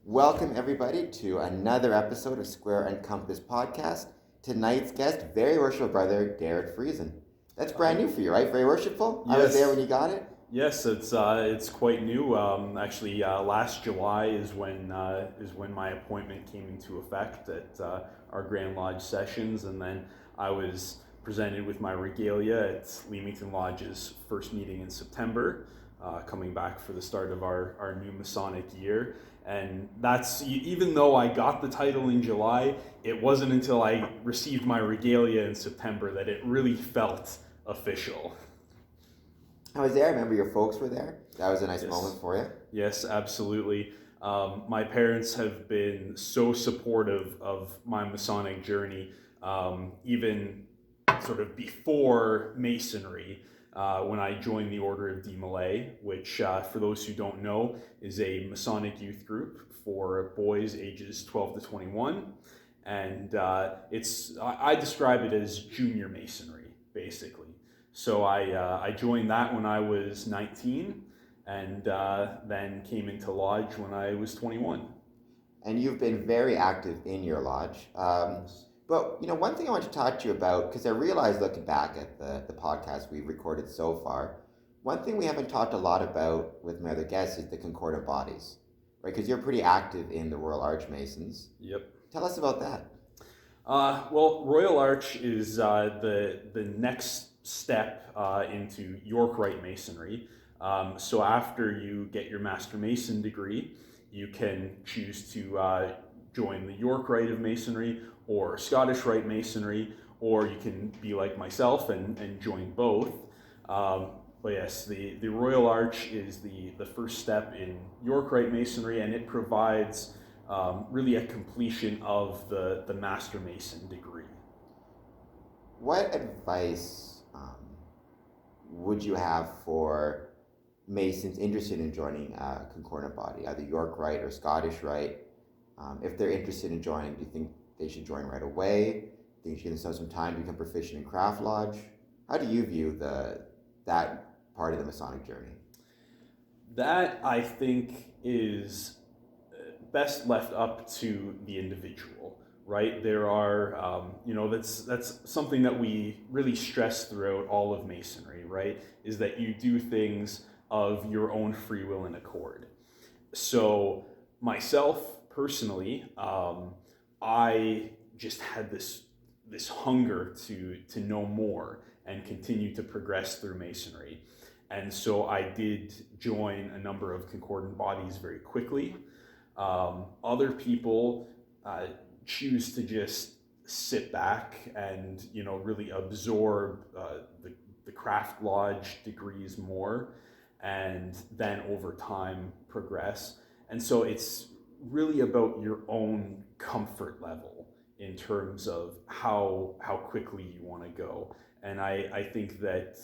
Welcome everybody to another episode of Square and Compass Podcast. Tonight's guest, Very Worshipful Brother, Friesen. That's brand new for you, right? Very Worshipful? Yes. I was there when you got it? Yes, it's quite new. Last July is when my appointment came into effect at our Grand Lodge sessions, and then I was presented with my regalia at Leamington Lodge's first meeting in September, coming back for the start of our new Masonic year. And that's, even though I got the title in July, it wasn't until I received my regalia in September that it really felt official. I was there. I remember your folks were there. That was a nice Yes. moment for you. Yes, absolutely. My parents have been so supportive of my Masonic journey, even sort of before Masonry, when I joined the Order of DeMolay, which, for those who don't know, is a Masonic youth group for boys ages 12 to 21. And I describe it as junior Masonry, basically. So I joined that when I was 19, and then came into Lodge when I was 21. And you've been very active in your lodge. But, one thing I want to talk to you about, because I realized looking back at the podcast we've recorded so far, one thing we haven't talked a lot about with my other guests is the concordant bodies, right? Because you're pretty active in the Royal Arch Masons. Yep. Tell us about that. Well, Royal Arch is the next step into York Rite Masonry. So after you get your Master Mason degree, you can choose to join the York Rite of Masonry or Scottish Rite Masonry, or you can be like myself and join both. But yes, the Royal Arch is the first step in York Rite Masonry, and it provides really a completion of the Master Mason degree. What advice would you have for Masons interested in joining a concordant body, either York Rite or Scottish Rite? If they're interested in joining, do you think they should join right away? Do you think you should spend some time to become proficient in Craft Lodge? How do you view that part of the Masonic journey? That, I think, is best left up to the individual, right? There are, that's something that we really stress throughout all of Masonry, right? Is that you do things of your own free will and accord. So myself, personally, I just had this hunger to know more and continue to progress through Masonry. And so I did join a number of concordant bodies very quickly. Other people choose to just sit back and really absorb the Craft Lodge degrees more, and then over time progress. And so it's really about your own comfort level in terms of how quickly you want to go. And I think that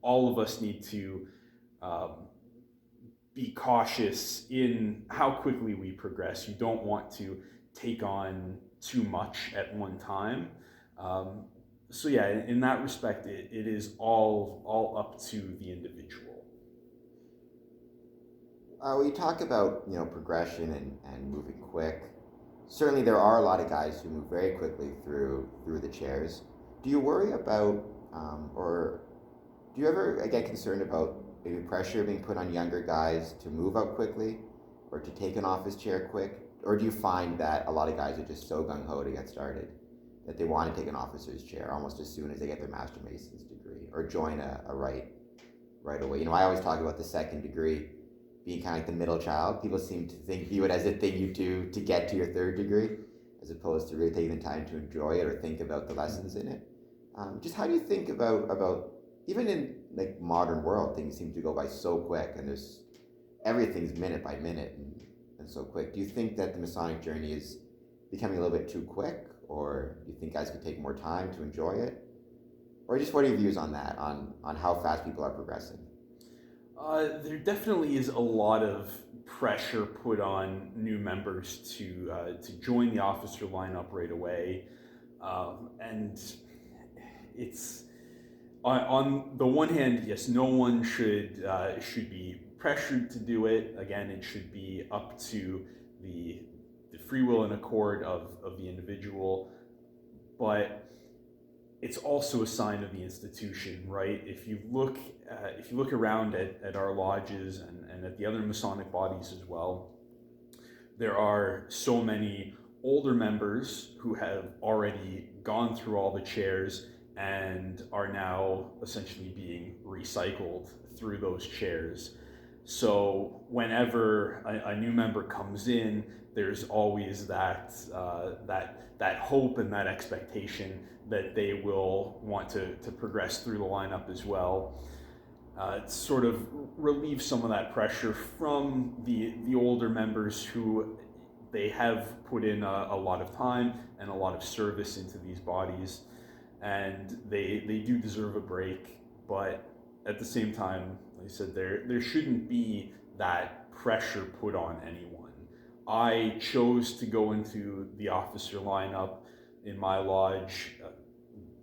all of us need to be cautious in how quickly we progress. You don't want to take on too much at one time. So yeah, in that respect, it is all up to the individual. We talk about progression and moving quick. Certainly, there are a lot of guys who move very quickly through the chairs. Do you worry about, or do you ever get concerned about maybe pressure being put on younger guys to move up quickly, or to take an office chair quick? Or do you find that a lot of guys are just so gung-ho to get started that they want to take an officer's chair almost as soon as they get their Master Mason's degree, or join a Rite right away? I always talk about the second degree being kind of like the middle child. People seem to view it as a thing you do to get to your third degree, as opposed to really taking the time to enjoy it or think about the lessons in it. Just how do you think about even in like modern world, things seem to go by so quick, and everything's minute by minute and so quick. Do you think that the Masonic journey is becoming a little bit too quick, or do you think guys could take more time to enjoy it? Or just what are your views on that, on how fast people are progressing? There definitely is a lot of pressure put on new members to join the officer lineup right away, and it's on the one hand, yes, no one should be pressured to do it. Again, it should be up to the free will and accord of the individual, but it's also a sign of the institution, right? If you look around at our lodges and at the other Masonic bodies as well, there are so many older members who have already gone through all the chairs and are now essentially being recycled through those chairs. So whenever a new member comes in, there's always that hope and that expectation that they will want to progress through the lineup as well. It sort of relieves some of that pressure from the older members who they have put in a lot of time and a lot of service into these bodies, and they do deserve a break. But at the same time, like I said, there shouldn't be that pressure put on anyone. I chose to go into the officer lineup in my lodge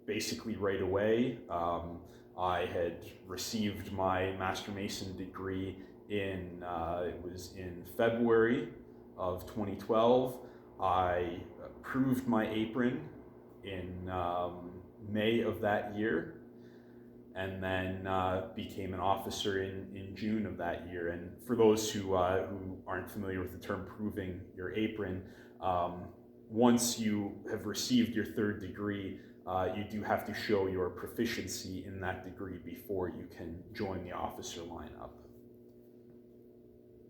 basically right away. I had received my Master Mason degree in it was in February of 2012. I approved my apron in May of that year, and then became an officer in June of that year. And for those who aren't familiar with the term proving your apron, once you have received your third degree, you do have to show your proficiency in that degree before you can join the officer lineup.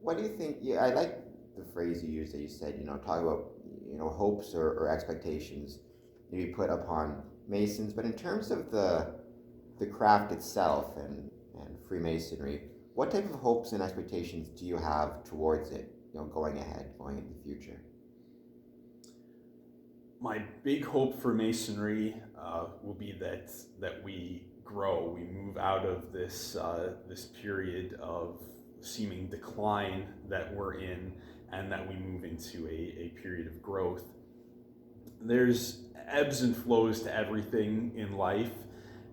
What do you think? Yeah, I like the phrase you used that you said, talk about, hopes or expectations to be put upon Masons. But in terms of the craft itself and Freemasonry, what type of hopes and expectations do you have towards it, going ahead, going into the future? My big hope for Masonry will be that we grow, we move out of this period of seeming decline that we're in, and that we move into a period of growth. There's ebbs and flows to everything in life,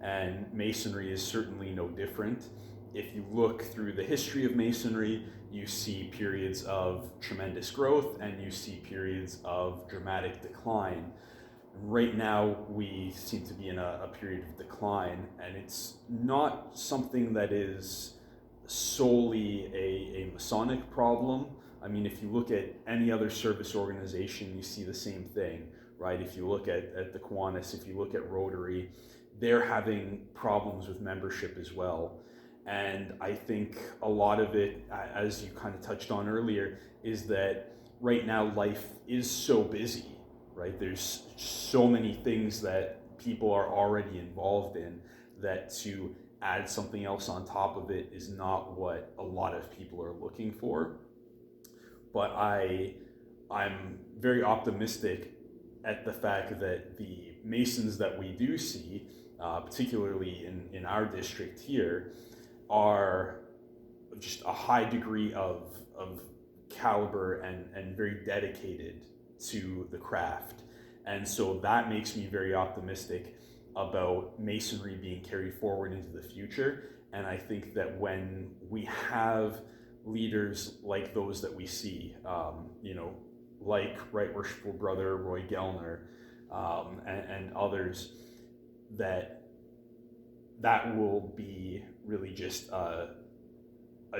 and Masonry is certainly no different. If you look through the history of Masonry, you see periods of tremendous growth and you see periods of dramatic decline. Right now, we seem to be in a period of decline, and it's not something that is solely a Masonic problem. I mean, if you look at any other service organization, you see the same thing, right? If you look at the Kiwanis, if you look at Rotary, they're having problems with membership as well. And I think a lot of it, as you kind of touched on earlier, is that right now life is so busy, right? There's so many things that people are already involved in, that to add something else on top of it is not what a lot of people are looking for. But I'm very optimistic at the fact that the Masons that we do see, particularly in our district here, are just a high degree of caliber and very dedicated to the craft. And so that makes me very optimistic about Masonry being carried forward into the future. And I think that when we have leaders like those that we see, like Right Worshipful Brother Roy Gellner, and others, that will be really just a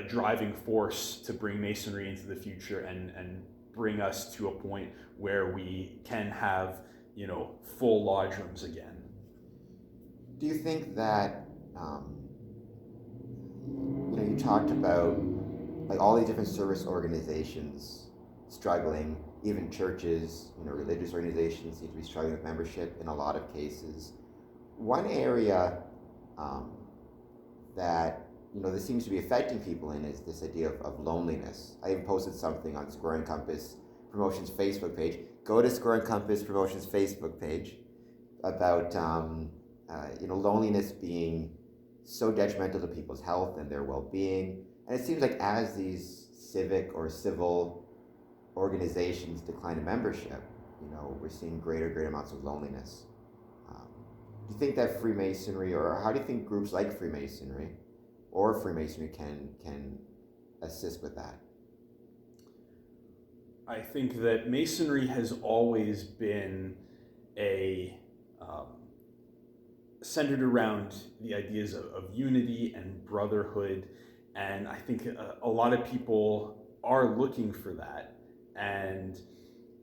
driving force to bring Masonry into the future and bring us to a point where we can have, full lodge rooms again. Do you think that, you talked about like all these different service organizations struggling, even churches, religious organizations seem to be struggling with membership in a lot of cases. One area that this seems to be affecting people in is this idea of loneliness. I even posted something on Square and Compass Promotions Facebook page. Go to Square and Compass Promotions Facebook page about loneliness being so detrimental to people's health and their well-being. And it seems like as these civic or civil organizations decline in membership, we're seeing greater amounts of loneliness. Do you think that Freemasonry, or how do you think groups like Freemasonry or Freemasonry can assist with that? I think that Masonry has always been a centered around the ideas of unity and brotherhood, and I think a lot of people are looking for that. And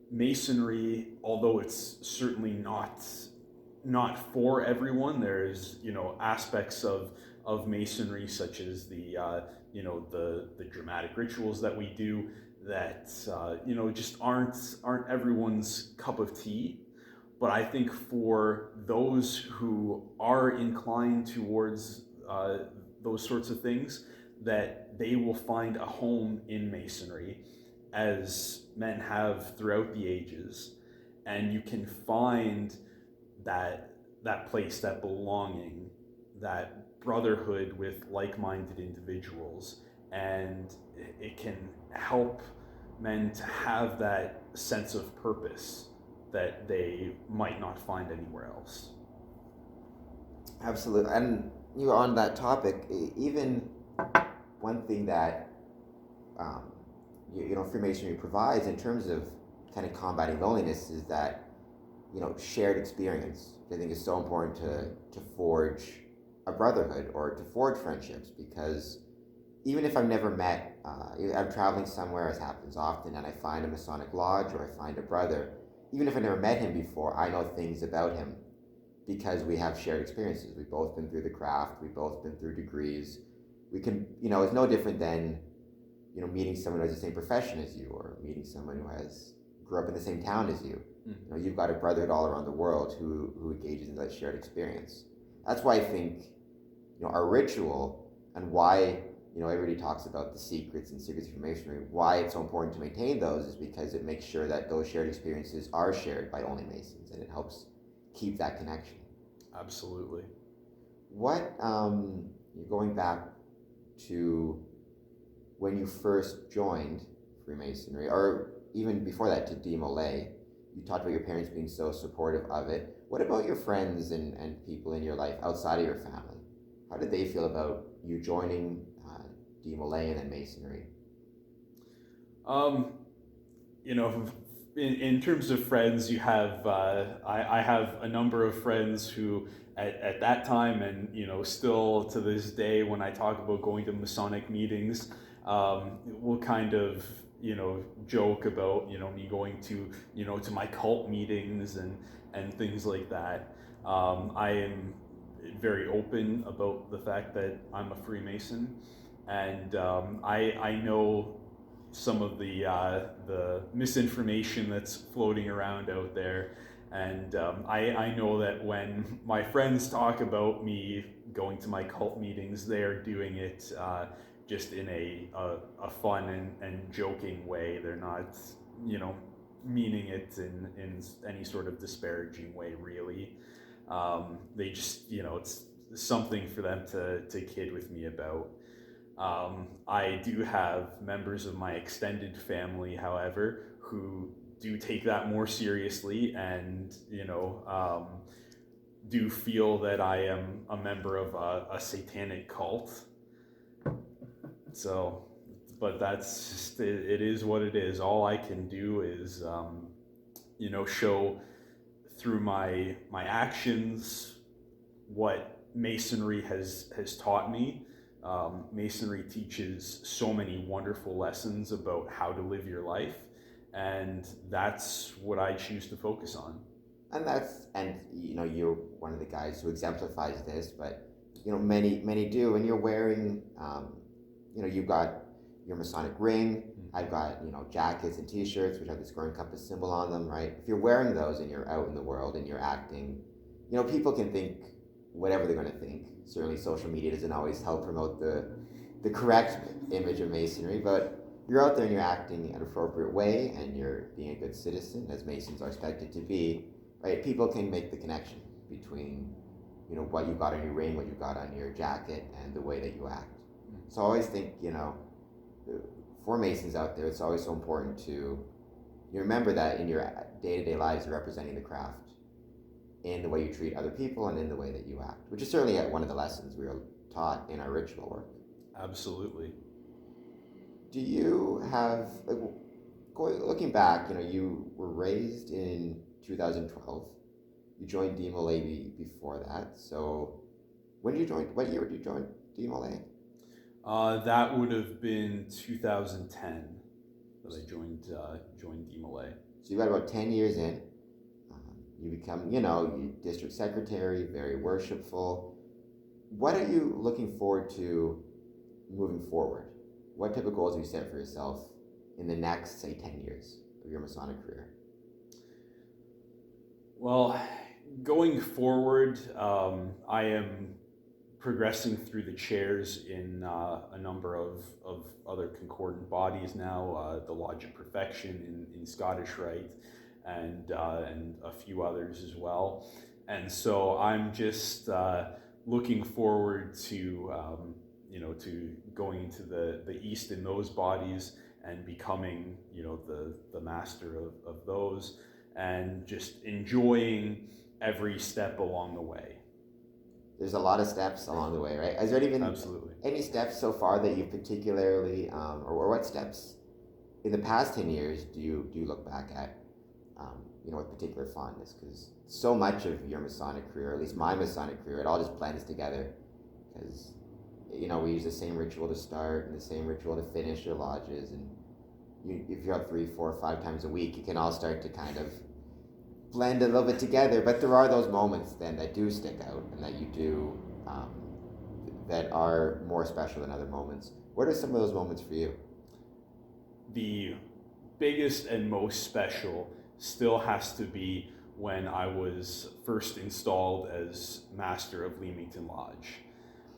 Masonry, although it's certainly not for everyone, there's aspects of Masonry such as the dramatic rituals that we do that just aren't everyone's cup of tea. But I think for those who are inclined towards those sorts of things, that they will find a home in Masonry, as men have throughout the ages, and you can find that place, that belonging, that brotherhood with like-minded individuals, and it can help men to have that sense of purpose that they might not find anywhere else. Absolutely. And on that topic, even one thing that Freemasonry provides in terms of kind of combating loneliness is that shared experience. I think is so important to forge a brotherhood or to forge friendships, because even if I've never met, I'm traveling somewhere, as happens often, and I find a Masonic lodge or I find a brother, even if I never met him before, I know things about him because we have shared experiences. We've both been through the craft, we've both been through degrees. We can, it's no different than, meeting someone who has the same profession as you, or meeting someone who grew up in the same town as you. Mm-hmm. You've got a brotherhood all around the world who engages in that shared experience. That's why I think, our ritual, and why, everybody talks about the secrets of Masonry, why it's so important to maintain those is because it makes sure that those shared experiences are shared by only Masons, and it helps keep that connection. Absolutely. What, going back to when you first joined Freemasonry, or even before that to De Molay, you talked about your parents being so supportive of it. What about your friends and people in your life outside of your family? How did they feel about you joining De Molay and then Masonry? In terms of friends, you have I have a number of friends who at that time, and still to this day, when I talk about going to Masonic meetings, we'll kind of joke about me going to my cult meetings and things like that. I am very open about the fact that I'm a Freemason, and I know some of the misinformation that's floating around out there, and I know that when my friends talk about me going to my cult meetings, they are doing it just in a fun and joking way. They're not meaning it in any sort of disparaging way, really. They just it's something for them to kid with me about. I do have members of my extended family, however, who do take that more seriously, and do feel that I am a member of a satanic cult. So, but that's just, it is what it is. All I can do is show through my actions what Masonry has taught me. Masonry teaches so many wonderful lessons about how to live your life, and that's what I choose to focus on. And you're one of the guys who exemplifies this, but many do, and you're wearing you've got your Masonic ring. Mm-hmm. I've got jackets and T-shirts which have the square and compass symbol on them, right? If you're wearing those and you're out in the world and you're acting, people can think whatever they're going to think. Certainly social media doesn't always help promote the correct image of Masonry, but you're out there and you're acting in an appropriate way, and you're being a good citizen, as Masons are expected to be, right? People can make the connection between what you got on your ring, what you got on your jacket, and the way that you act. So I always think, for Masons out there, it's always so important to you remember that in your day-to-day lives, you're representing the craft in the way you treat other people and in the way that you act, which is certainly one of the lessons we are taught in our ritual work. Absolutely. Do you have, Looking back, you were raised in 2012. You joined DMLA before that. So when did you join? What year did you join DMLA? That would have been 2010 that I joined DMLA. So you got about 10 years in. You become, you district secretary, very worshipful. What are you looking forward to moving forward? What type of goals have you set for yourself in the next, say, 10 years of your Masonic career? Well, going forward, I am progressing through the chairs in a number of other concordant bodies now, the Lodge of Perfection in Scottish Rite, and a few others as well. And so I'm just looking forward to to going into the East in those bodies and becoming the master of those, and just enjoying every step along the way. There's a lot of steps along the way, right? Is there even Absolutely any steps so far that you particularly, or what steps in the past 10 years do you look back at, with particular fondness? Because so much of your Masonic career, or at least my Masonic career, it all just blends together. Because, we use the same ritual to start and the same ritual to finish your lodges. And if you're up 3, 4, 5 times a week, you can all start to kind of blend a little bit together, but there are those moments then that do stick out and that you do that are more special than other moments. What are some of those moments for you? The biggest and most special still has to be when I was first installed as master of Leamington Lodge.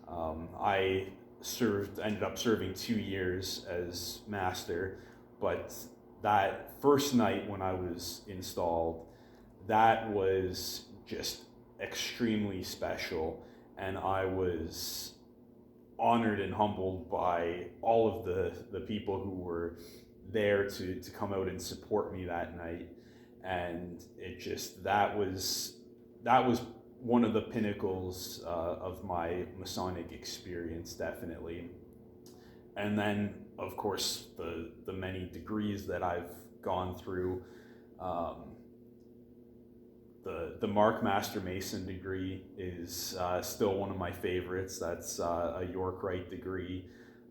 I ended up serving 2 years as master, but that first night when I was installed, that was just extremely special, and I was honored and humbled by all of the people who were there to come out and support me that night. And that was one of the pinnacles of my Masonic experience, definitely. And then, of course, the many degrees that I've gone through. The Mark Master Mason degree is still one of my favorites. That's a York Rite degree.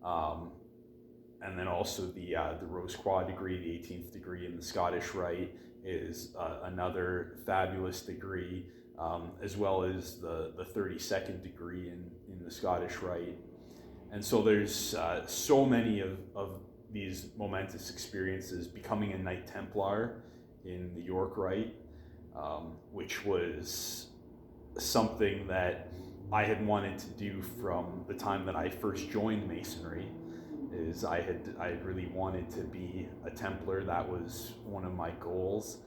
And then also the Rose Croix degree, the 18th degree in the Scottish Rite, is another fabulous degree, as well as the 32nd degree in the Scottish Rite. And so there's so many of these momentous experiences. Becoming a Knight Templar in the York Rite, which was something that I had wanted to do from the time that I first joined Masonry. I had really wanted to be a Templar. That was one of my goals,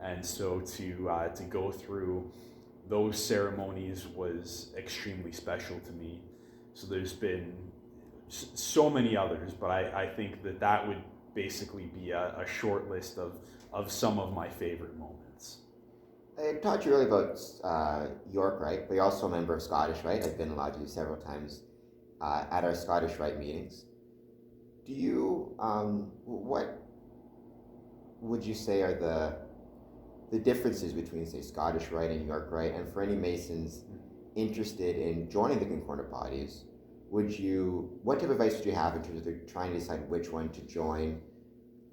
and so to go through those ceremonies was extremely special to me. So there's been so many others, but I think that would basically be a short list of some of my favorite moments. I talked to you earlier about York Rite, but you're also a member of Scottish Rite. I've been allowed to you several times at our Scottish Rite meetings. Do you, what would you say are the differences between, say, Scottish Rite and York Rite? And for any Masons interested in joining the concordant bodies, what type of advice would you have in terms of trying to decide which one to join?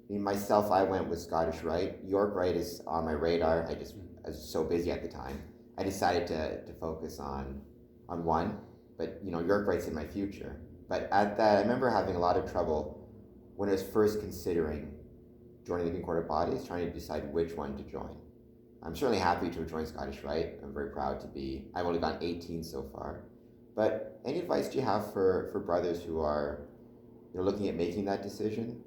I mean, myself, I went with Scottish Rite. York Rite is on my radar. I was so busy at the time. I decided to focus on one, but York Rite's in my future. But at that, I remember having a lot of trouble when I was first considering joining the concordant bodies, trying to decide which one to join. I'm certainly happy to have joined Scottish Rite. I'm very proud to be. I've only gone 18 so far. But any advice do you have for brothers who are looking at making that decision?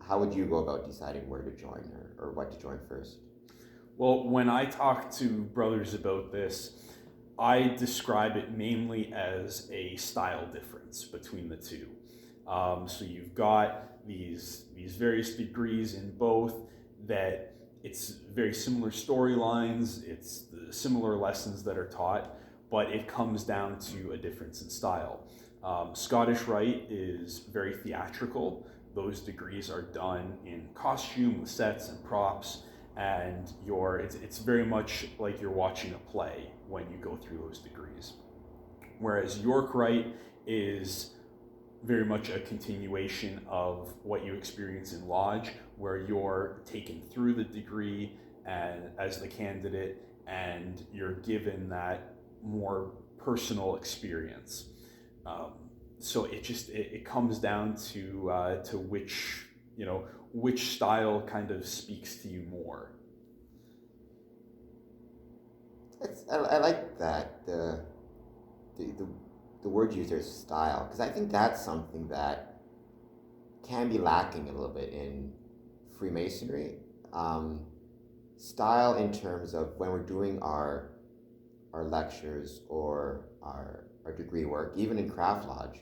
How would you go about deciding where to join or what to join first? Well, when I talk to brothers about this, I describe it mainly as a style difference between the two. So you've got these various degrees in both, that it's very similar storylines, it's the similar lessons that are taught, but it comes down to a difference in style. Scottish Rite is very theatrical, those degrees are done in costume with sets and props, and it's very much like you're watching a play when you go through those degrees. Whereas York Rite is very much a continuation of what you experience in Lodge, where you're taken through the degree and as the candidate, and you're given that more personal experience. So it comes down to which style kind of speaks to you more. I like that the word used there is style, because I think that's something that can be lacking a little bit in Freemasonry. Style in terms of when we're doing our lectures or our degree work, even in Craft Lodge.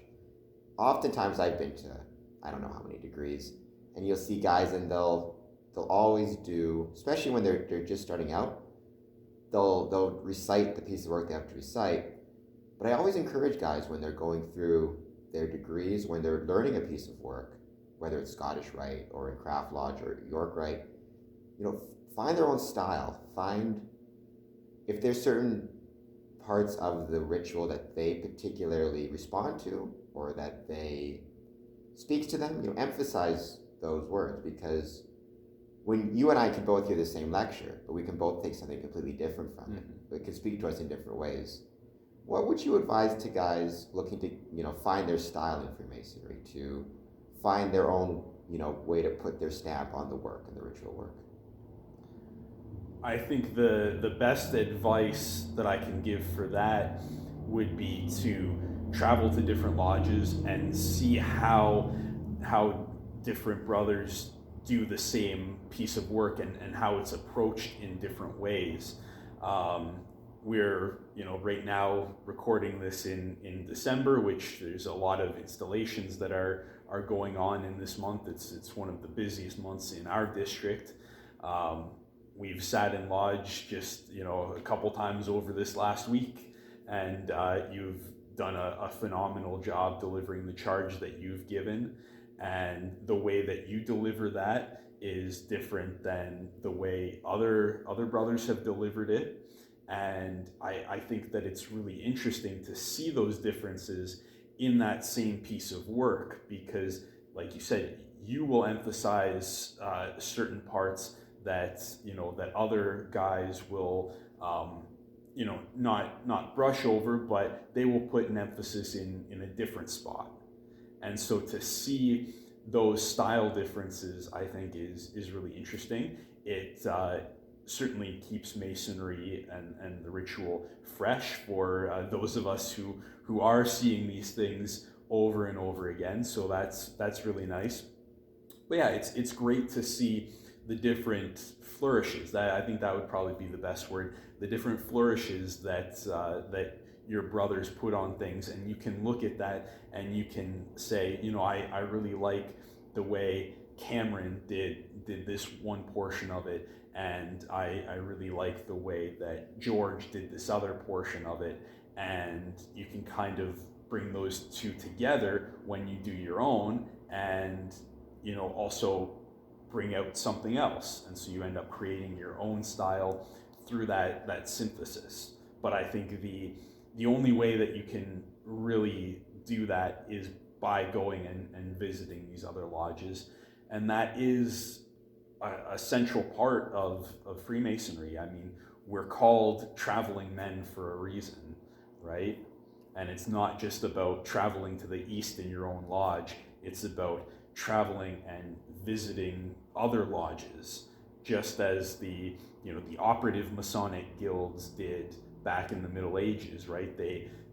Oftentimes I've been to I don't know how many degrees, and you'll see guys and they'll always do, especially when they're just starting out, they'll recite the piece of work they have to recite. But I always encourage guys when they're going through their degrees, when they're learning a piece of work, whether it's Scottish Rite or in Craft Lodge or York Rite, find their own style. Find if there's certain parts of the ritual that they particularly respond to or that they speaks to them, emphasize those words, because when you and I can both hear the same lecture, but we can both take something completely different from it. It can speak to us in different ways. What would you advise to guys looking to, find their style in Freemasonry, to find their own, way to put their stamp on the work and the ritual work? I think the best advice that I can give for that would be to travel to different lodges and see how different brothers do the same piece of work and how it's approached in different ways. We're right now recording this in December, which there's a lot of installations that are going on in this month. It's one of the busiest months in our district. We've sat in Lodge just a couple times over this last week, and you've done a phenomenal job delivering the charge that you've given, and the way that you deliver that is different than the way other brothers have delivered it. And I think that it's really interesting to see those differences in that same piece of work, because like you said, you will emphasize certain parts that that other guys will not brush over, but they will put an emphasis in a different spot. And so to see those style differences, I think is really interesting. It certainly keeps Masonry and the ritual fresh for those of us who are seeing these things over and over again. So that's really nice. But yeah, it's great to see the different flourishes. I think that would probably be the best word. The different flourishes that your brothers put on things, and you can look at that and you can say, I really like the way Cameron did this one portion of it, and I really like the way that George did this other portion of it. And you can kind of bring those two together when you do your own, and also bring out something else, and so you end up creating your own style through that synthesis. But I think the only way that you can really do that is by going and visiting these other lodges, and that is a central part of Freemasonry. I mean, we're called traveling men for a reason, right? And it's not just about traveling to the east in your own lodge, it's about traveling and visiting other lodges, just as the operative Masonic guilds did back in the Middle Ages, right?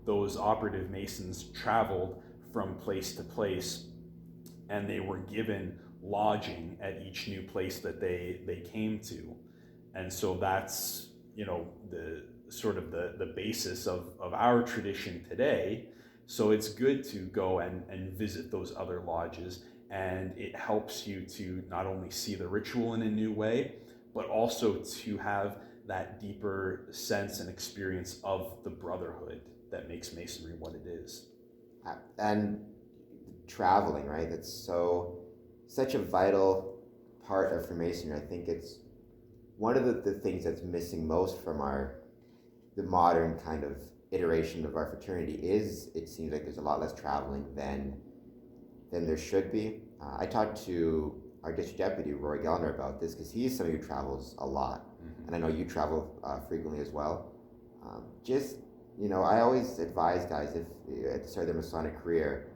Those operative Masons traveled from place to place, and they were given lodging at each new place that they came to. And so that's the sort of the basis of our tradition today. So it's good to go and visit those other lodges, and it helps you to not only see the ritual in a new way, but also to have that deeper sense and experience of the brotherhood that makes Masonry what it is. And traveling, right? That's so such a vital part of Freemasonry. I think it's one of the things that's missing most from the modern kind of iteration of our fraternity is it seems like there's a lot less traveling than there should be. I talked to our district deputy, Roy Gellner, about this because he is somebody who travels a lot. And I know you travel frequently as well. I always advise guys if at the start of their Masonic career,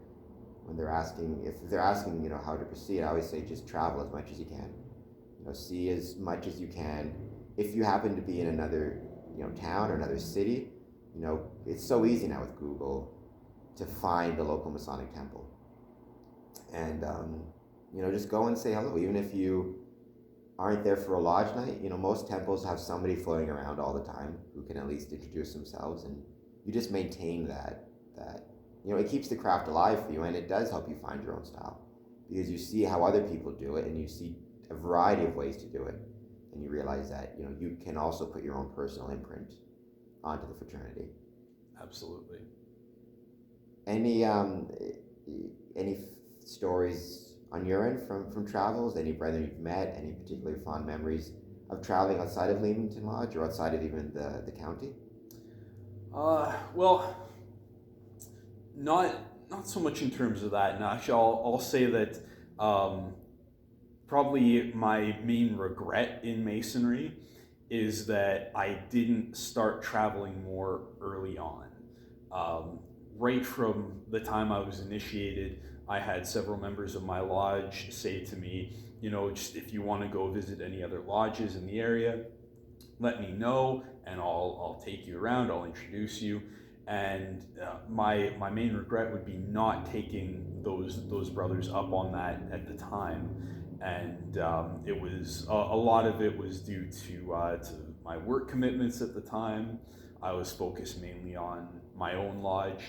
when they're asking, how to proceed, I always say just travel as much as you can. See as much as you can. If you happen to be in another, town or another city, it's so easy now with Google to find the local Masonic temple. And, just go and say hello, even if you aren't there for a lodge night. Most temples have somebody floating around all the time who can at least introduce themselves, and you just maintain that it keeps the craft alive for you, and it does help you find your own style because you see how other people do it, and you see a variety of ways to do it, and you realize that you can also put your own personal imprint onto the fraternity. Absolutely. Any stories on your end from travels? Any brethren you've met? Any particularly fond memories of traveling outside of Leamington Lodge or outside of even the county? Well, not so much in terms of that. And actually, I'll say that probably my main regret in Masonry is that I didn't start traveling more early on. Right from the time I was initiated, I had several members of my lodge say to me, just if you want to go visit any other lodges in the area, let me know and I'll take you around, I'll introduce you. And my main regret would be not taking those brothers up on that at the time. And it was a lot of it was due to my work commitments at the time. I was focused mainly on my own lodge.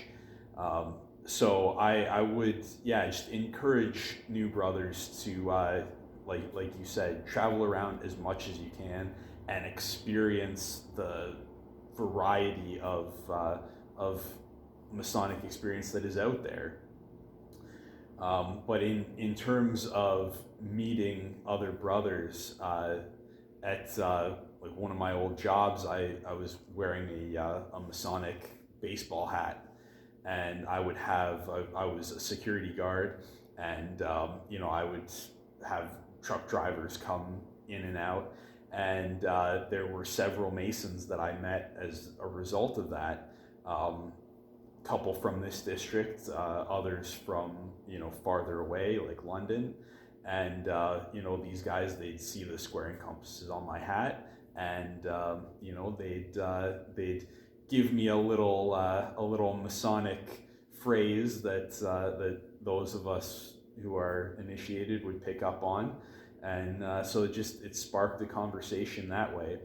So I would, just encourage new brothers to, like you said, travel around as much as you can and experience the variety of Masonic experience that is out there. But in terms of meeting other brothers, at one of my old jobs, I was wearing a Masonic baseball hat. And I was a security guard, and I would have truck drivers come in and out, and there were several Masons that I met as a result of that. Couple from this district, others from farther away, like London, and these guys, they'd see the square and compasses on my hat, and they'd give me a little Masonic phrase that those of us who are initiated would pick up on, and so it sparked a conversation that way.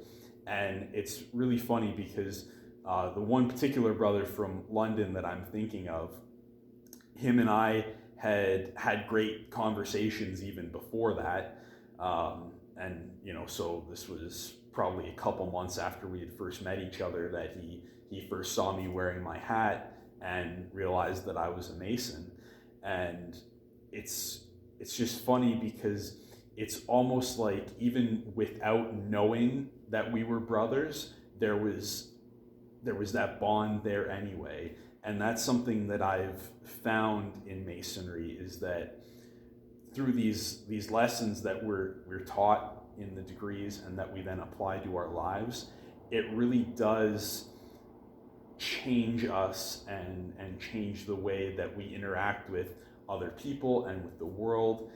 And it's really funny because the one particular brother from London that I'm thinking of, him and I had great conversations even before that, and so this was probably a couple months after we had first met each other that he first saw me wearing my hat and realized that I was a Mason. And it's just funny because it's almost like even without knowing that we were brothers, there was that bond there anyway. And that's something that I've found in Masonry, is that through these lessons that we're taught in the degrees and that we then apply to our lives, it really does change us and change the way that we interact with other people and with the world.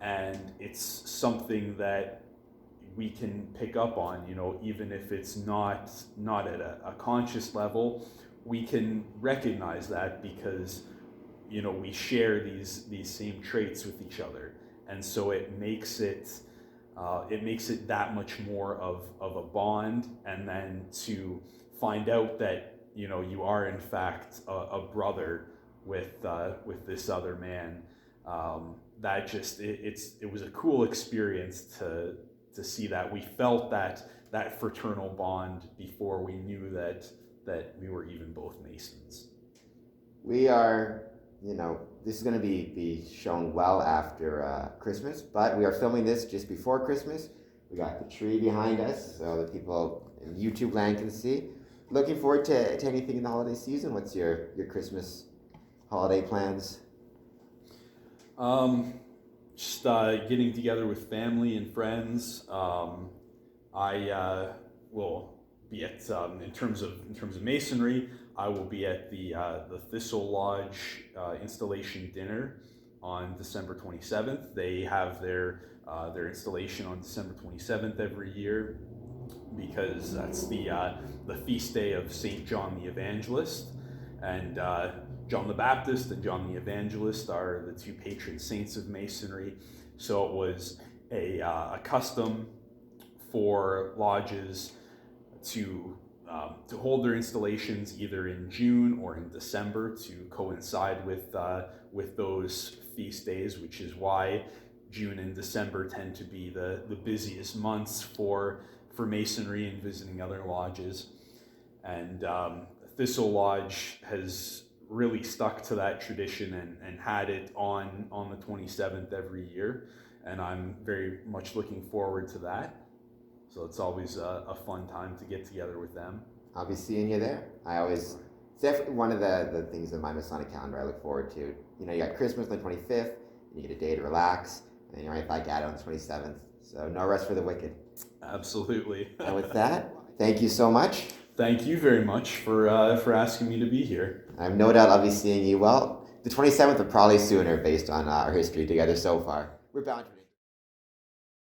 And it's something that we can pick up on, even if it's not at a conscious level. We can recognize that because we share these same traits with each other, and so it makes it that much more of a bond. And then to find out that you are in fact a brother with this other man, that just it was a cool experience to see that. We felt that fraternal bond before we knew that we were even both Masons. We are this is going to be shown well after Christmas, but we are filming this just before Christmas. We got the tree behind us, so the people in YouTube land can see. Looking forward to anything in the holiday season. What's your Christmas holiday plans? Just getting together with family and friends. I will be at in terms of masonry. I will be at the Thistle Lodge installation dinner on December 27th. They have their installation on December 27th every year because that's the feast day of Saint John the Evangelist, and John the Baptist and John the Evangelist are the two patron saints of Masonry. So it was a custom for lodges to hold their installations either in June or in December to coincide with those feast days, which is why June and December tend to be the busiest months for Masonry and visiting other lodges. And Thistle Lodge has really stuck to that tradition and had it on the 27th every year, and I'm very much looking forward to that. So it's always a fun time to get together with them. I'll be seeing you there. It's definitely one of the things in my Masonic calendar I look forward to. You got Christmas on the 25th, you get a day to relax, and then you're right back at it on the 27th. So no rest for the wicked. Absolutely. And with that, thank you so much. Thank you very much for asking me to be here. I have no doubt I'll be seeing you. Well, the 27th or probably sooner based on our history together so far. We're bound to